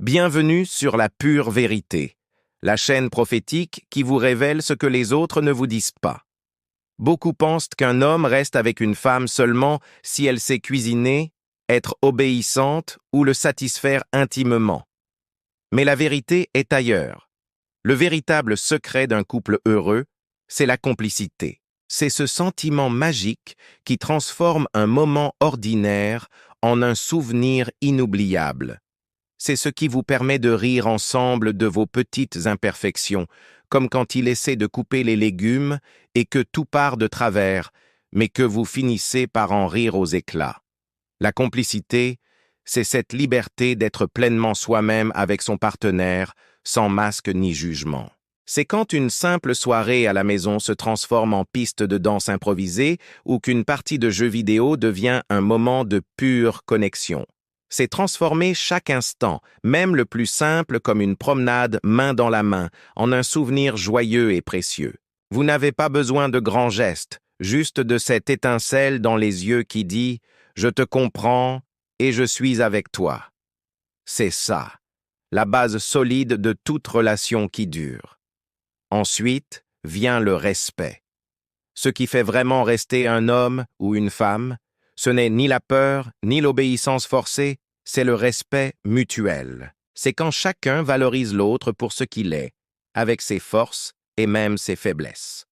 Bienvenue sur la pure vérité, la chaîne prophétique qui vous révèle ce que les autres ne vous disent pas. Beaucoup pensent qu'un homme reste avec une femme seulement si elle sait cuisiner, être obéissante ou le satisfaire intimement. Mais la vérité est ailleurs. Le véritable secret d'un couple heureux, c'est la complicité. C'est ce sentiment magique qui transforme un moment ordinaire en un souvenir inoubliable. C'est ce qui vous permet de rire ensemble de vos petites imperfections, comme quand il essaie de couper les légumes et que tout part de travers, mais que vous finissez par en rire aux éclats. La complicité, c'est cette liberté d'être pleinement soi-même avec son partenaire, sans masque ni jugement. C'est quand une simple soirée à la maison se transforme en piste de danse improvisée ou qu'une partie de jeu vidéo devient un moment de pure connexion. C'est transformer chaque instant, même le plus simple comme une promenade main dans la main, en un souvenir joyeux et précieux. Vous n'avez pas besoin de grands gestes, juste de cette étincelle dans les yeux qui dit « Je te comprends et je suis avec toi ». C'est ça, la base solide de toute relation qui dure. Ensuite vient le respect. Ce qui fait vraiment rester un homme ou une femme, ce n'est ni la peur, ni l'obéissance forcée, c'est le respect mutuel. C'est quand chacun valorise l'autre pour ce qu'il est, avec ses forces et même ses faiblesses.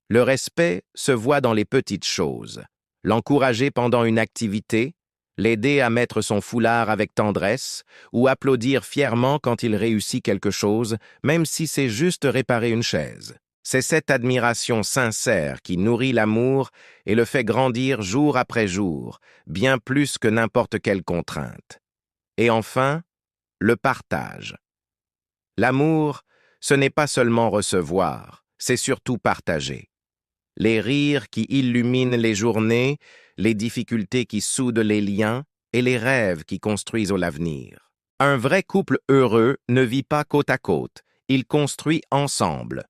Le respect se voit dans les petites choses. L'encourager pendant une activité, l'aider à mettre son foulard avec tendresse ou applaudir fièrement quand il réussit quelque chose, même si c'est juste réparer une chaise. C'est cette admiration sincère qui nourrit l'amour et le fait grandir jour après jour, bien plus que n'importe quelle contrainte. Et enfin, le partage. L'amour, ce n'est pas seulement recevoir, c'est surtout partager. Les rires qui illuminent les journées, les difficultés qui soudent les liens et les rêves qui construisent l'avenir. Un vrai couple heureux ne vit pas côte à côte, il construit ensemble.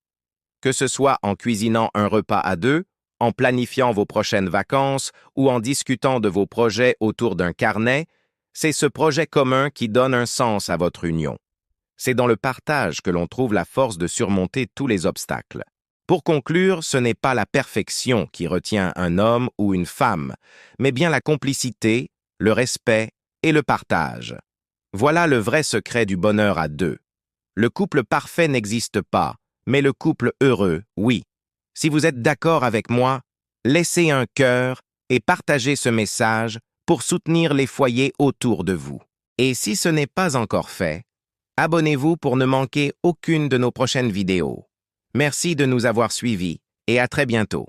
Que ce soit en cuisinant un repas à deux, en planifiant vos prochaines vacances ou en discutant de vos projets autour d'un carnet, c'est ce projet commun qui donne un sens à votre union. C'est dans le partage que l'on trouve la force de surmonter tous les obstacles. Pour conclure, ce n'est pas la perfection qui retient un homme ou une femme, mais bien la complicité, le respect et le partage. Voilà le vrai secret du bonheur à deux. Le couple parfait n'existe pas, mais le couple heureux, oui. Si vous êtes d'accord avec moi, laissez un cœur et partagez ce message pour soutenir les foyers autour de vous. Et si ce n'est pas encore fait, abonnez-vous pour ne manquer aucune de nos prochaines vidéos. Merci de nous avoir suivis et à très bientôt.